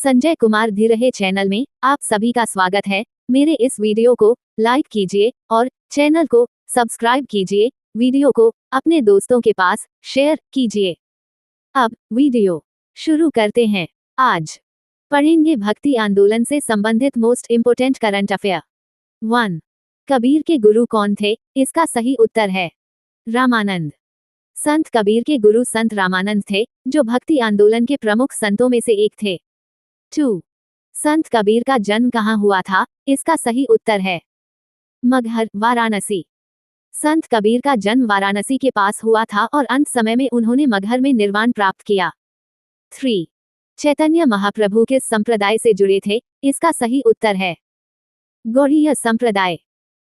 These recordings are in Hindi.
संजय कुमार धीरहे चैनल में आप सभी का स्वागत है। मेरे इस वीडियो को लाइक कीजिए और चैनल को सब्सक्राइब कीजिए। वीडियो को अपने दोस्तों के पास शेयर कीजिए। अब वीडियो शुरू करते हैं। आज पढ़ेंगे भक्ति आंदोलन से संबंधित most important current affair. 1. Kabir के गुरु कौन थे? इसका सही उत्तर है रामानंद। संत कबीर के गुरु संत रामानंद थे, जो भक्ति आंदोलन के प्रमुख संतों में से एक थे। 2. संत कबीर का जन्म कहाँ हुआ था? इसका सही उत्तर है मगहर, वाराणसी। संत कबीर का जन्म वाराणसी के पास हुआ था और अंत समय में उन्होंने मगहर में निर्वाण प्राप्त किया। 3. चैतन्य महाप्रभु किस संप्रदाय से जुड़े थे? इसका सही उत्तर है गौड़ीय संप्रदाय।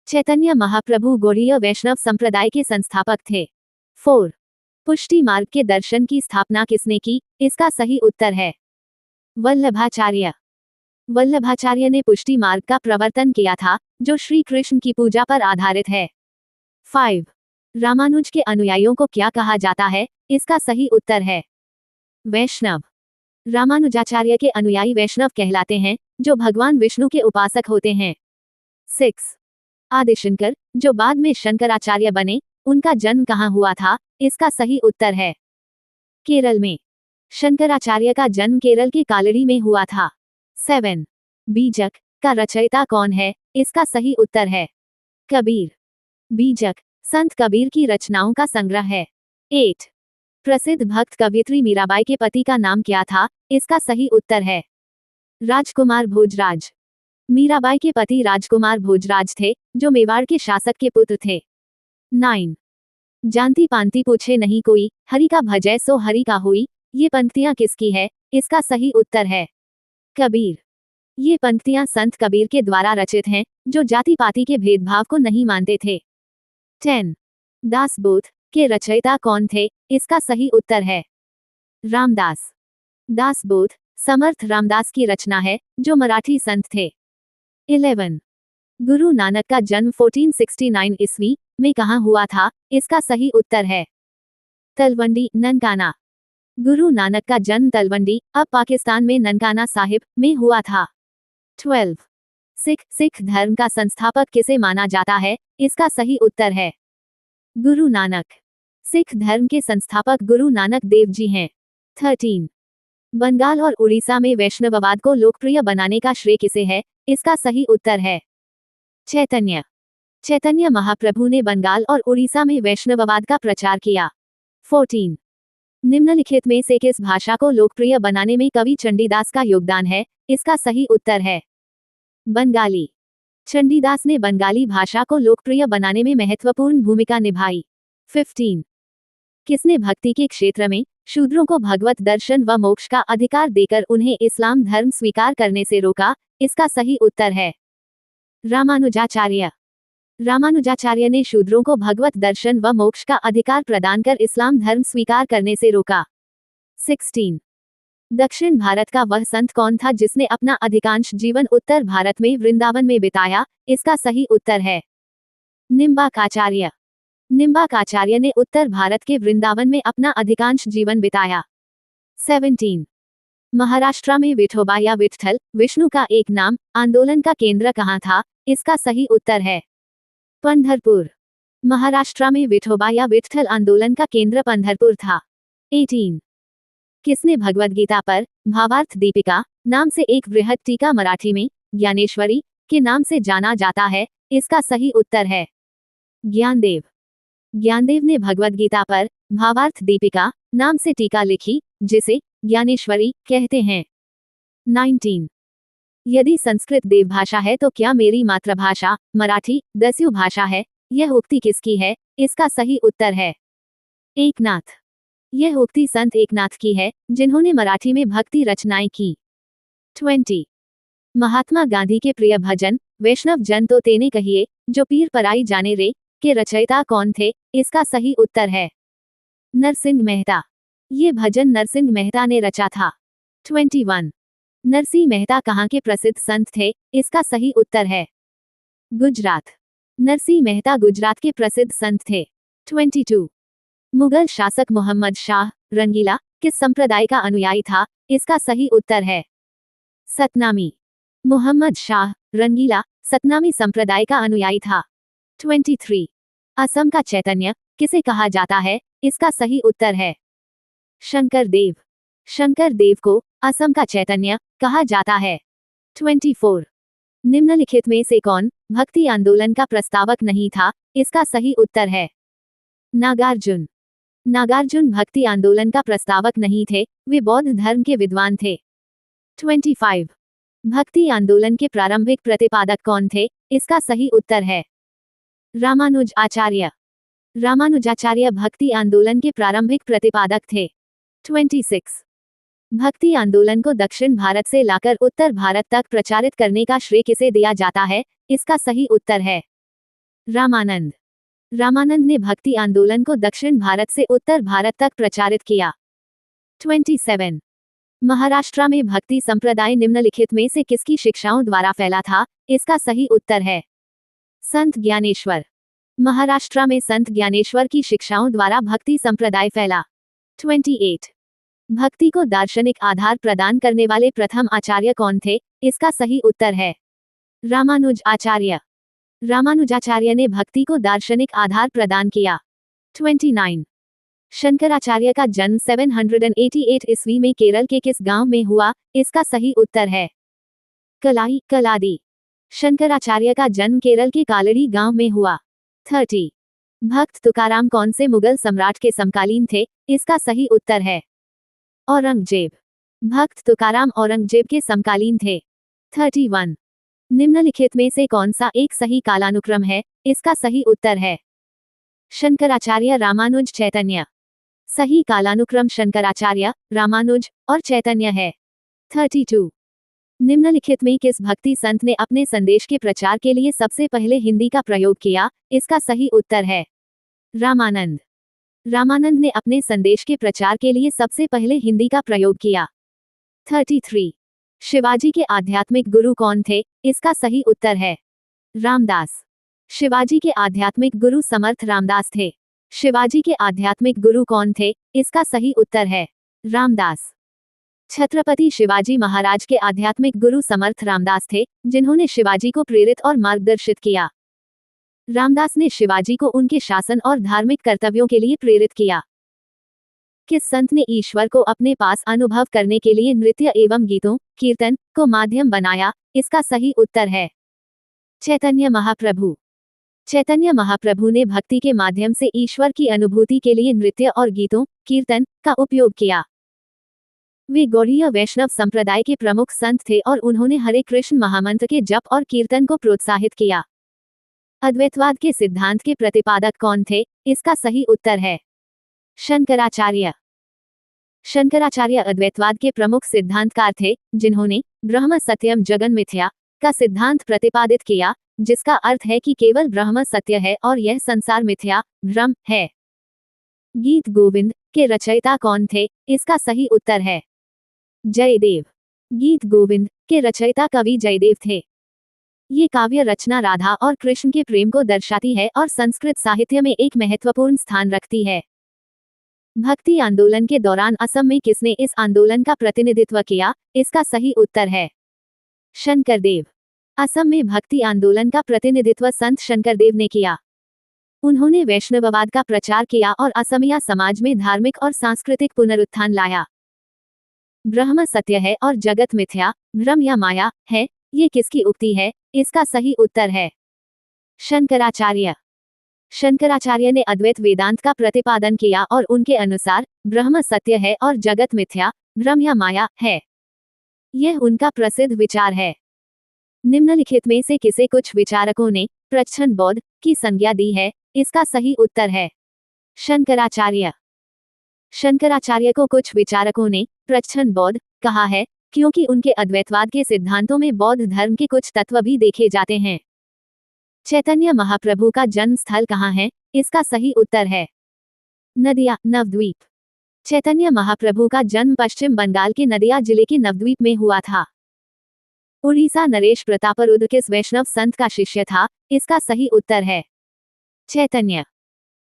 चैतन्य महाप्रभु गौड़ीय वैष्णव संप्रदाय के संस्थापक थे। 4. पुष्टि मार्ग के दर्शन की स्थापना किसने की? इसका सही उत्तर है वल्लभाचार्य। वल्लभाचार्य ने पुष्टि मार्ग का प्रवर्तन किया था, जो श्री कृष्ण की पूजा पर आधारित है। 5. रामानुज के अनुयायियों को क्या कहा जाता है? इसका सही उत्तर है वैष्णव। रामानुजाचार्य के अनुयायी वैष्णव कहलाते हैं, जो भगवान विष्णु के उपासक होते हैं। 6. आदिशंकर, जो बाद में शंकराचार्य बने, उनका जन्म कहाँ हुआ था? इसका सही उत्तर है केरल में। शंकराचार्य का जन्म केरल के कालड़ी में हुआ था। 7. बीजक का रचयिता कौन है? इसका सही उत्तर है कबीर। बीजक संत कबीर की रचनाओं का संग्रह है। 8. प्रसिद्ध भक्त कवयित्री मीराबाई के पति का नाम क्या था? इसका सही उत्तर है राजकुमार भोजराज। मीराबाई के पति राजकुमार भोजराज थे, जो मेवाड़ के शासक के पुत्र थे। 9. जानती पांति पूछे नहीं कोई, हरि का भजै सो हरि का होई। ये पंक्तियां किसकी है? इसका सही उत्तर है कबीर। ये पंक्तियां संत कबीर के द्वारा रचित हैं, जो जाति पाति के भेदभाव को नहीं मानते थे। 10. दासबोध के रचयिता कौन थे? इसका सही उत्तर है रामदास। दासबोध समर्थ रामदास की रचना है, जो मराठी संत थे। 11. गुरु नानक का जन्म 1469 ईस्वी में कहाँ हुआ था? इसका सही उत्तर है तलवंडी, ननकाना। गुरु नानक का जन्म तलवंडी, अब पाकिस्तान में ननकाना साहिब में हुआ था। 12. सिख धर्म का संस्थापक किसे माना जाता है? इसका सही उत्तर है गुरु नानक। सिख धर्म के संस्थापक गुरु नानक देव जी हैं। 13. बंगाल और उड़ीसा में वैष्णववाद को लोकप्रिय बनाने का श्रेय किसे है? इसका सही उत्तर है चैतन्य। चैतन्य महाप्रभु ने बंगाल और उड़ीसा में वैष्णववाद का प्रचार किया। 14. निम्नलिखित में से किस भाषा को लोकप्रिय बनाने में कवि चंडीदास का योगदान है? इसका सही उत्तर है बंगाली। चंडीदास ने बंगाली भाषा को लोकप्रिय बनाने में महत्वपूर्ण भूमिका निभाई। 15. किसने भक्ति के क्षेत्र में शूद्रों को भगवत दर्शन व मोक्ष का अधिकार देकर उन्हें इस्लाम धर्म स्वीकार करने से रोका? इसका सही उत्तर है रामानुजाचार्य। रामानुजाचार्य ने शूद्रों को भगवत दर्शन व मोक्ष का अधिकार प्रदान कर इस्लाम धर्म स्वीकार करने से रोका। 16. दक्षिण भारत का वह संत कौन था जिसने अपना अधिकांश जीवन उत्तर भारत में वृंदावन में बिताया? इसका सही उत्तर है निम्बाकाचार्य। निम्बाकाचार्य ने उत्तर भारत के वृंदावन में अपना अधिकांश जीवन बिताया। 17. महाराष्ट्र में विठोबा या विठ्ठल विष्णु का एक नाम आंदोलन का केंद्र कहाँ था? इसका सही उत्तर है पंढरपुर। महाराष्ट्र में विठोबा या विठ्ठल आंदोलन का केंद्र पंढरपुर था। 18. किसने भगवद गीता पर भावार्थ दीपिका नाम से एक बृहद टीका मराठी में ज्ञानेश्वरी के नाम से जाना जाता है? इसका सही उत्तर है ज्ञानदेव। ज्ञानदेव ने भगवद गीता पर भावार्थ दीपिका नाम से टीका लिखी, जिसे ज्ञानेश्वरी कहते हैं। 19. यदि संस्कृत देवभाषा है तो क्या मेरी मातृभाषा मराठी दस्यु भाषा है? यह उक्ति किसकी है? इसका सही उत्तर है एकनाथ। यह उक्ति संत एकनाथ की है, जिन्होंने मराठी में भक्ति रचनाएं की। 20. महात्मा गांधी के प्रिय भजन वैष्णव जन तो तेने कहिए, जो पीर पराई जाने रे के रचयिता कौन थे? इसका सही उत्तर है नरसिंह मेहता। ये भजन नरसिंह मेहता ने रचा था। 21. नरसिंह मेहता कहाँ के प्रसिद्ध संत थे? इसका सही उत्तर है गुजरात। नरसिंह मेहता गुजरात के प्रसिद्ध संत थे। 22. मुगल शासक मोहम्मद शाह रंगीला किस संप्रदाय का अनुयायी था? इसका सही उत्तर है सतनामी। मोहम्मद शाह रंगीला सतनामी संप्रदाय का अनुयायी था। 23 असम का चैतन्य किसे कहा जाता है? इसका सही उत्तर है शंकर देव। शंकर देव को असम का चैतन्य कहा जाता है। 24 निम्नलिखित में से कौन भक्ति आंदोलन का प्रस्तावक नहीं था? इसका सही उत्तर है नागार्जुन। नागार्जुन भक्ति आंदोलन का प्रस्तावक नहीं थे, वे बौद्ध धर्म के विद्वान थे। 25 भक्ति आंदोलन के प्रारंभिक प्रतिपादक कौन थे? इसका सही उत्तर है रामानुज आचार्य। रामानुजाचार्य भक्ति आंदोलन के प्रारंभिक प्रतिपादक थे। 26 भक्ति आंदोलन को दक्षिण भारत से लाकर उत्तर भारत तक प्रचारित करने का श्रेय किसे दिया जाता है? इसका सही उत्तर है रामानंद। रामानंद ने भक्ति आंदोलन को दक्षिण भारत से उत्तर भारत तक प्रचारित किया। 27 महाराष्ट्र में भक्ति संप्रदाय निम्नलिखित में से किसकी शिक्षाओं द्वारा फैला था? इसका सही उत्तर है संत ज्ञानेश्वर। महाराष्ट्र में संत ज्ञानेश्वर की शिक्षाओं द्वारा भक्ति संप्रदाय फैला। 28 भक्ति को दार्शनिक आधार प्रदान करने वाले प्रथम आचार्य कौन थे? इसका सही उत्तर है रामानुज आचार्य। रामानुजाचार्य ने भक्ति को दार्शनिक आधार प्रदान किया। 29 शंकराचार्य का जन्म 788 ईस्वी में केरल के किस गांव में हुआ? इसका सही उत्तर है कलाई कलादी। शंकराचार्य का जन्म केरल के कालड़ी गांव में हुआ। 30 भक्त तुकाराम कौन से मुगल सम्राट के समकालीन थे? इसका सही उत्तर है औरंगजेब। भक्त तुकाराम औरंगजेब के समकालीन थे। 31 निम्नलिखित में से कौन सा एक सही कालानुक्रम है? इसका सही उत्तर है शंकराचार्य रामानुज चैतन्य। सही कालानुक्रम शंकराचार्य रामानुज और चैतन्य है। 32 निम्नलिखित में किस भक्ति संत ने अपने संदेश के प्रचार के लिए सबसे पहले हिंदी का प्रयोग किया? इसका सही उत्तर है रामानंद। रामानंद ने अपने संदेश के प्रचार के लिए सबसे पहले हिंदी का प्रयोग किया। 33 शिवाजी के आध्यात्मिक गुरु कौन थे? इसका सही उत्तर है रामदास। शिवाजी के आध्यात्मिक गुरु समर्थ रामदास थे। शिवाजी के आध्यात्मिक गुरु कौन थे? इसका सही उत्तर है रामदास। छत्रपति शिवाजी महाराज के आध्यात्मिक गुरु समर्थ रामदास थे, जिन्होंने शिवाजी को प्रेरित और मार्गदर्शित किया। रामदास ने शिवाजी को उनके शासन और धार्मिक कर्तव्यों के लिए प्रेरित किया। किस संत ने ईश्वर को अपने पास अनुभव करने के लिए नृत्य एवं गीतों कीर्तन को माध्यम बनाया? इसका सही उत्तर है चैतन्य महाप्रभु। चैतन्य महाप्रभु ने भक्ति के माध्यम से ईश्वर की अनुभूति के लिए नृत्य और गीतों कीर्तन का उपयोग किया। वे गौड़ीय वैष्णव संप्रदाय के प्रमुख संत थे और उन्होंने हरे कृष्ण महामंत्र के जप और कीर्तन को प्रोत्साहित किया। अद्वैतवाद के सिद्धांत के प्रतिपादक कौन थे? इसका सही उत्तर है शंकराचार्य। शंकराचार्य अद्वैतवाद के प्रमुख सिद्धांतकार थे, जिन्होंने ब्रह्म सत्यम जगन मिथ्या का सिद्धांत प्रतिपादित किया, जिसका अर्थ है कि केवल ब्रह्म सत्य है और यह संसार मिथ्या भ्रम है। गीत गोविंद के रचयिता कौन थे? इसका सही उत्तर है जयदेव। गीत गोविंद के रचयिता कवि जयदेव थे। ये काव्य रचना राधा और कृष्ण के प्रेम को दर्शाती है और संस्कृत साहित्य में एक महत्वपूर्ण स्थान रखती है। भक्ति आंदोलन के दौरान असम में किसने इस आंदोलन का प्रतिनिधित्व किया? इसका सही उत्तर है शंकरदेव। असम में भक्ति आंदोलन का प्रतिनिधित्व संत शंकरदेव ने किया। उन्होंने वैष्णववाद का प्रचार किया और असमिया समाज में धार्मिक और सांस्कृतिक पुनरुत्थान लाया। ब्रह्म सत्य है और जगत मिथ्या भ्रम या माया है, ये किसकी उक्ति है? इसका सही उत्तर है शंकराचार्य। शंकराचार्य ने अद्वैत वेदांत का प्रतिपादन किया और उनके अनुसार ब्रह्म सत्य है और जगत मिथ्या भ्रम या माया है। यह उनका प्रसिद्ध विचार है। निम्नलिखित में से किसे कुछ विचारकों ने प्रच्छन्न बौद्ध की संज्ञा दी है? इसका सही उत्तर है शंकराचार्य। शंकराचार्य को कुछ विचारकों ने प्रच्छन्न बौद्ध कहा है, क्योंकि उनके अद्वैतवाद के सिद्धांतों में बौद्ध धर्म के कुछ तत्व भी देखे जाते हैं। चैतन्य महाप्रभु का जन्म स्थल कहाँ है? इसका सही उत्तर है नदिया नवद्वीप। चैतन्य महाप्रभु का जन्म पश्चिम बंगाल के नदिया जिले के नवद्वीप में हुआ था। उड़ीसा नरेश प्रतापरुद्र किस वैष्णव संत का शिष्य था? इसका सही उत्तर है चैतन्य।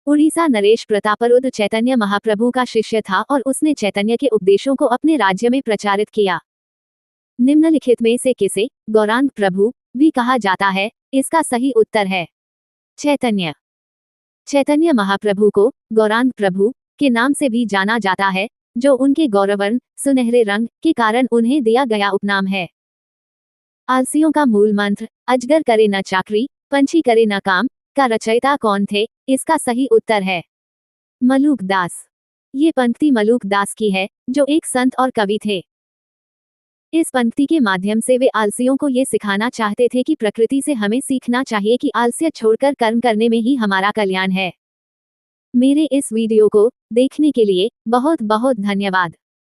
उड़ीसा नरेश प्रतापरुद्र चैतन्य महाप्रभु का शिष्य था और उसने चैतन्य के उपदेशों को अपने राज्य में प्रचारित किया। निम्नलिखित में से किसे गौरांग प्रभु भी कहा जाता है? इसका सही उत्तर है चैतन्य। चैतन्य महाप्रभु को गौरांग प्रभु के नाम से भी जाना जाता है, जो उनके गौरवर्ण सुनहरे रंग के कारण उन्हें दिया गया उपनाम है। आलसियों का मूल मंत्र अजगर करे न चाकरी, पंछी करे न काम का रचयिता कौन थे? इसका सही उत्तर है मलूक दास। ये पंक्ति मलूक दास की है, जो एक संत और कवि थे। इस पंक्ति के माध्यम से वे आलसियों को ये सिखाना चाहते थे कि प्रकृति से हमें सीखना चाहिए कि आलस्य छोड़कर कर्म करने में ही हमारा कल्याण है। मेरे इस वीडियो को देखने के लिए बहुत बहुत धन्यवाद।